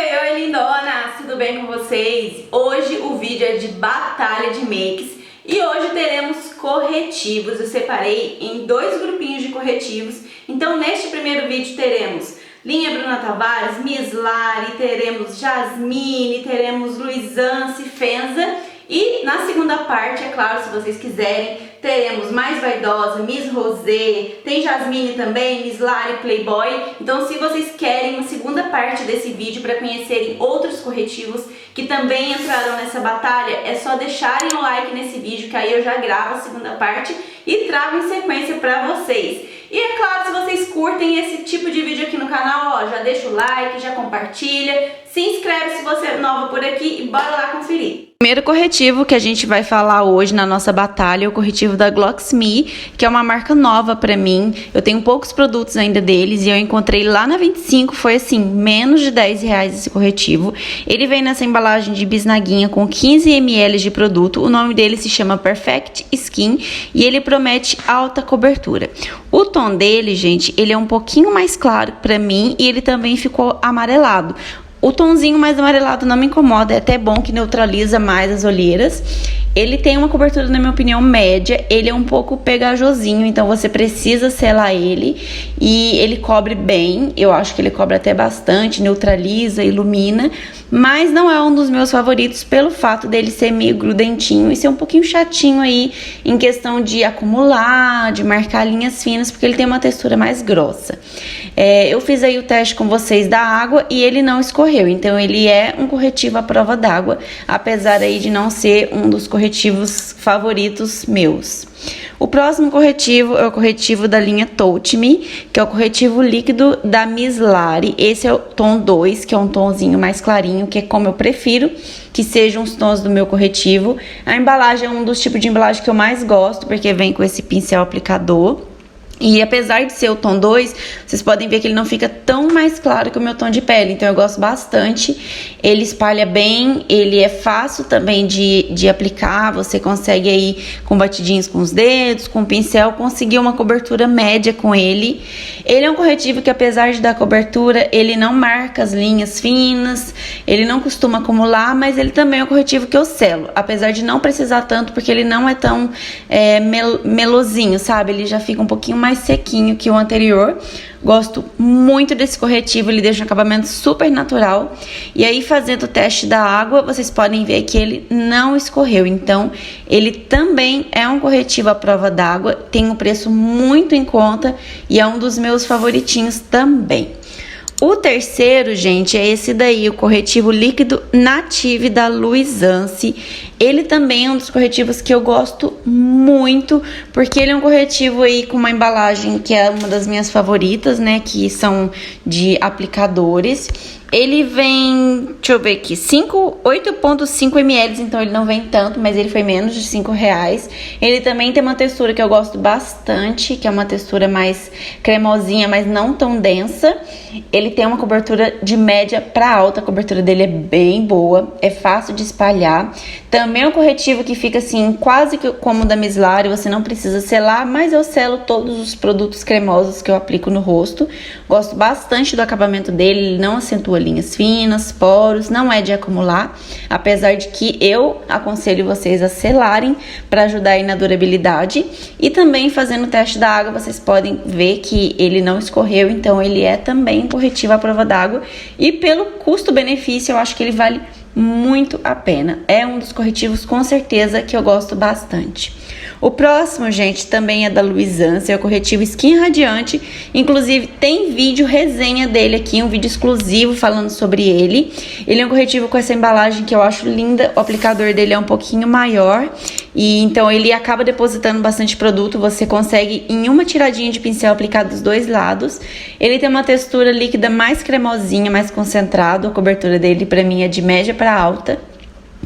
Oi, lindonas! Tudo bem com vocês? Hoje o vídeo é de batalha de makes e hoje teremos corretivos. Eu separei em dois grupinhos de corretivos. Então, neste primeiro vídeo teremos linha Bruna Tavares, Miss Lari, teremos Jasmine, teremos Luisance, Fenza. E na segunda parte, é claro, se vocês quiserem, teremos mais vaidosa, Miss Rosé, tem Jasmine também, Miss Lari, Playboy. Então, se vocês querem uma segunda parte desse vídeo para conhecerem outros corretivos que também entrarão nessa batalha, é só deixarem o like nesse vídeo, que aí eu já gravo a segunda parte e trago em sequência para vocês. E é claro, se vocês curtem esse tipo de vídeo aqui no canal, ó, já deixa o like, já compartilha, se inscreve se você é nova por aqui e bora lá conferir. O primeiro corretivo que a gente vai falar hoje na nossa batalha é o corretivo da Glocksme, que é uma marca nova pra mim. Eu tenho poucos produtos ainda deles e eu encontrei lá na 25, foi assim, menos de R$10 esse corretivo. Ele vem nessa embalagem de bisnaguinha com 15 ml de produto. O nome dele se chama Perfect Skin e ele promete alta cobertura. O tom dele, gente, ele é um pouquinho mais claro pra mim e ele também ficou amarelado. O tonzinho mais amarelado não me incomoda, é até bom que neutraliza mais as olheiras. Ele tem uma cobertura, na minha opinião, média. Ele é um pouco pegajosinho, então você precisa selar ele. E ele cobre bem, eu acho que ele cobre até bastante, neutraliza, ilumina. Mas não é um dos meus favoritos pelo fato dele ser meio grudentinho e ser um pouquinho chatinho aí em questão de acumular, de marcar linhas finas, porque ele tem uma textura mais grossa. Eu fiz aí o teste com vocês da água e ele não escorreu, então ele é um corretivo à prova d'água, apesar aí de não ser um dos corretivos favoritos meus. O próximo corretivo é o corretivo da linha Touch Me, que é o corretivo líquido da Miss Lari. Esse é o tom 2, que é um tomzinho mais clarinho, que é como eu prefiro que sejam os tons do meu corretivo. A embalagem é um dos tipos de embalagem que eu mais gosto, porque vem com esse pincel aplicador. E apesar de ser o tom 2, vocês podem ver que ele não fica tão mais claro que o meu tom de pele. Então eu gosto bastante. Ele espalha bem, ele é fácil também de aplicar. Você consegue aí com batidinhos com os dedos, com o pincel, conseguir uma cobertura média com ele. Ele é um corretivo que, apesar de dar cobertura, ele não marca as linhas finas. Ele não costuma acumular, mas ele também é um corretivo que eu selo. Apesar de não precisar tanto, porque ele não é tão melosinho, sabe? Ele já fica um pouquinho mais sequinho que o anterior. Gosto muito desse corretivo, ele deixa um acabamento super natural. E aí, fazendo o teste da água, vocês podem ver que ele não escorreu. Então, ele também é um corretivo à prova d'água, tem um preço muito em conta e é um dos meus favoritinhos também. O terceiro, gente, é esse daí, o corretivo líquido Native da Luisance. Ele também é um dos corretivos que eu gosto muito, porque ele é um corretivo aí com uma embalagem que é uma das minhas favoritas, né, que são de aplicadores. Ele vem, deixa eu ver aqui, 8,5 ml, então ele não vem tanto, mas ele foi menos de R$5. Ele também tem uma textura que eu gosto bastante, que é uma textura mais cremosinha, mas não tão densa. Ele tem uma cobertura de média para alta, a cobertura dele é bem boa, é fácil de espalhar. Também é um corretivo que fica assim, quase que como o da Miss Lari, você não precisa selar, mas eu selo todos os produtos cremosos que eu aplico no rosto. Gosto bastante do acabamento dele, ele não acentua linhas finas, poros, não é de acumular, apesar de que eu aconselho vocês a selarem para ajudar aí na durabilidade. E também fazendo o teste da água, vocês podem ver que ele não escorreu, então ele é também um corretivo à prova d'água. E pelo custo-benefício, eu acho que ele vale muito a pena. É um dos corretivos com certeza que eu gosto bastante. O próximo, gente, também é da Luisance, é o corretivo Skin Radiante. Inclusive, tem vídeo resenha dele aqui, um vídeo exclusivo falando sobre ele. Ele é um corretivo com essa embalagem que eu acho linda. O aplicador dele é um pouquinho maior e então ele acaba depositando bastante produto. Você consegue em uma tiradinha de pincel aplicar dos dois lados. Ele tem uma textura líquida mais cremosinha, mais concentrada. A cobertura dele, pra mim, é de média para alta.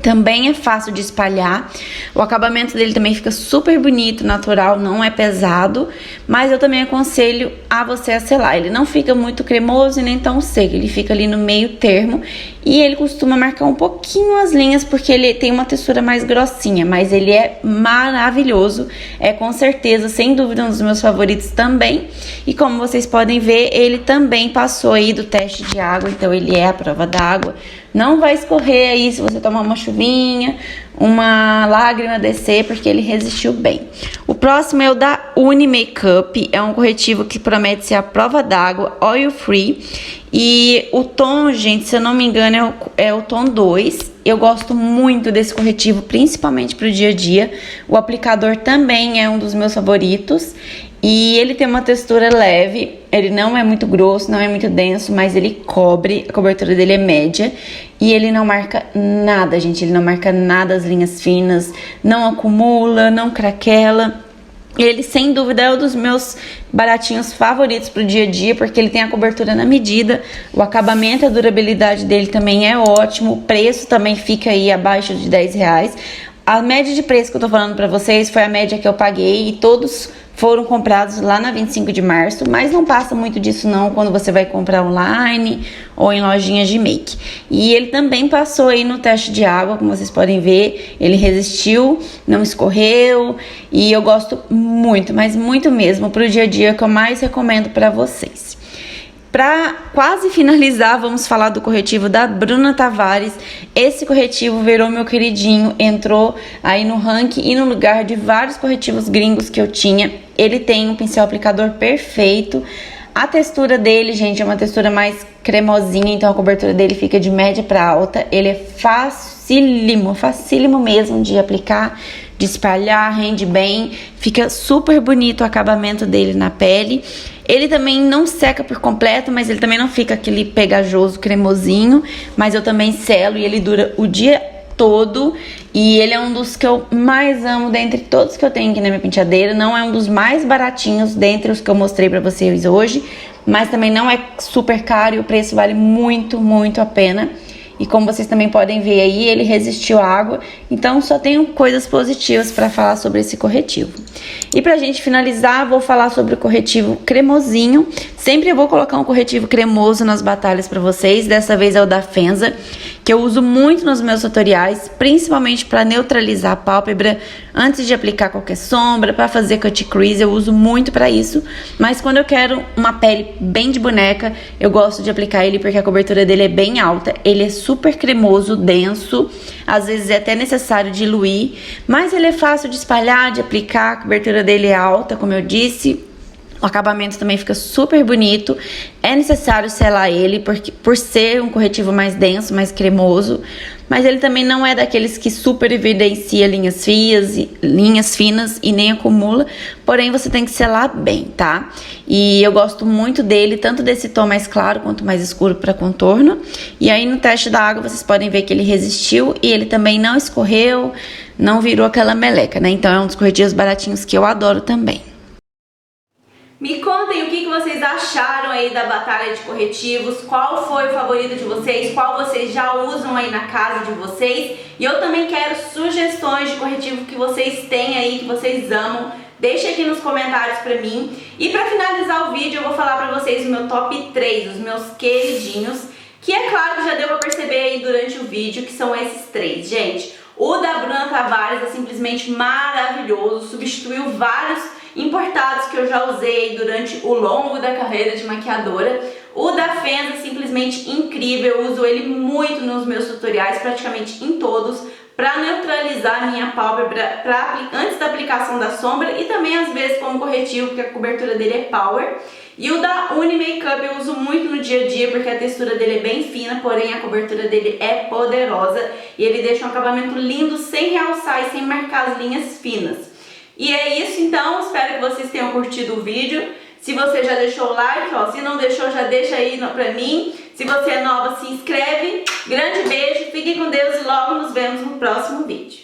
Também é fácil de espalhar, o acabamento dele também fica super bonito, natural, não é pesado, mas eu também aconselho a você a selar. Ele não fica muito cremoso e nem tão seco, ele fica ali no meio termo e ele costuma marcar um pouquinho as linhas porque ele tem uma textura mais grossinha, mas ele é maravilhoso, é com certeza, sem dúvida, um dos meus favoritos também. E como vocês podem ver, ele também passou aí do teste de água, então ele é a prova d'água. Não vai escorrer aí se você tomar uma chuvinha, uma lágrima descer, porque ele resistiu bem. O próximo é o da Uni Makeup, é um corretivo que promete ser a prova d'água, oil free. E o tom, gente, se eu não me engano, é o tom 2. Eu gosto muito desse corretivo, principalmente para o dia a dia. O aplicador também é um dos meus favoritos. E ele tem uma textura leve, ele não é muito grosso, não é muito denso, mas ele cobre, a cobertura dele é média. E ele não marca nada, gente, ele não marca nada as linhas finas, não acumula, não craquela. Ele, sem dúvida, é um dos meus baratinhos favoritos pro dia a dia, porque ele tem a cobertura na medida, o acabamento e a durabilidade dele também é ótimo, o preço também fica aí abaixo de R$10. A média de preço que eu tô falando pra vocês foi a média que eu paguei e todos foram comprados lá na 25 de março, mas não passa muito disso não quando você vai comprar online ou em lojinhas de make. E ele também passou aí no teste de água, como vocês podem ver, ele resistiu, não escorreu e eu gosto muito, mas muito mesmo, pro dia a dia que eu mais recomendo pra vocês. Para quase finalizar, vamos falar do corretivo da Bruna Tavares. Esse corretivo virou meu queridinho, entrou aí no ranking e no lugar de vários corretivos gringos que eu tinha. Ele tem um pincel aplicador perfeito. A textura dele, gente, é uma textura mais cremosinha, então a cobertura dele fica de média para alta. Ele é facílimo, facílimo mesmo de aplicar, de espalhar, rende bem, fica super bonito o acabamento dele na pele. Ele também não seca por completo, mas ele também não fica aquele pegajoso, cremosinho, mas eu também selo e ele dura o dia todo. E ele é um dos que eu mais amo dentre todos que eu tenho aqui na minha penteadeira. Não é um dos mais baratinhos dentre os que eu mostrei pra vocês hoje, mas também não é super caro e o preço vale muito, muito a pena. E como vocês também podem ver aí, ele resistiu à água, então só tenho coisas positivas para falar sobre esse corretivo. E pra gente finalizar, vou falar sobre o corretivo cremosinho. Sempre eu vou colocar um corretivo cremoso nas batalhas para vocês, dessa vez é o da Fenza, que eu uso muito nos meus tutoriais, principalmente para neutralizar a pálpebra antes de aplicar qualquer sombra, para fazer cut crease, eu uso muito para isso. Mas quando eu quero uma pele bem de boneca, eu gosto de aplicar ele porque a cobertura dele é bem alta, ele é super cremoso, denso, às vezes é até necessário diluir, mas ele é fácil de espalhar, de aplicar, a cobertura dele é alta, como eu disse. O acabamento também fica super bonito. É necessário selar ele por ser um corretivo mais denso, mais cremoso. Mas ele também não é daqueles que super evidencia linhas finas e nem acumula. Porém, você tem que selar bem, tá? E eu gosto muito dele, tanto desse tom mais claro quanto mais escuro para contorno. E aí no teste da água vocês podem ver que ele resistiu e ele também não escorreu, não virou aquela meleca, né? Então é um dos corretivos baratinhos que eu adoro também. Me contem o que vocês acharam aí da batalha de corretivos, qual foi o favorito de vocês, qual vocês já usam aí na casa de vocês. E eu também quero sugestões de corretivo que vocês têm aí, que vocês amam. Deixa aqui nos comentários pra mim. E pra finalizar o vídeo eu vou falar pra vocês o meu top 3, os meus queridinhos, que é claro que já deu pra perceber aí durante o vídeo que são esses três, gente. O da Bruna Tavares é simplesmente maravilhoso, substituiu vários importados que eu já usei durante o longo da carreira de maquiadora. O da Fenza é simplesmente incrível, eu uso ele muito nos meus tutoriais, praticamente em todos, para neutralizar a minha pálpebra antes da aplicação da sombra e também às vezes como corretivo, porque a cobertura dele é power. E o da Uni Makeup eu uso muito no dia a dia porque a textura dele é bem fina, porém a cobertura dele é poderosa e ele deixa um acabamento lindo sem realçar e sem marcar as linhas finas. E é isso então, espero que vocês tenham curtido o vídeo. Se você já deixou o like, ó, se não deixou já deixa aí pra mim. Se você é nova, se inscreve. Grande beijo, fiquem com Deus e logo nos vemos no próximo vídeo.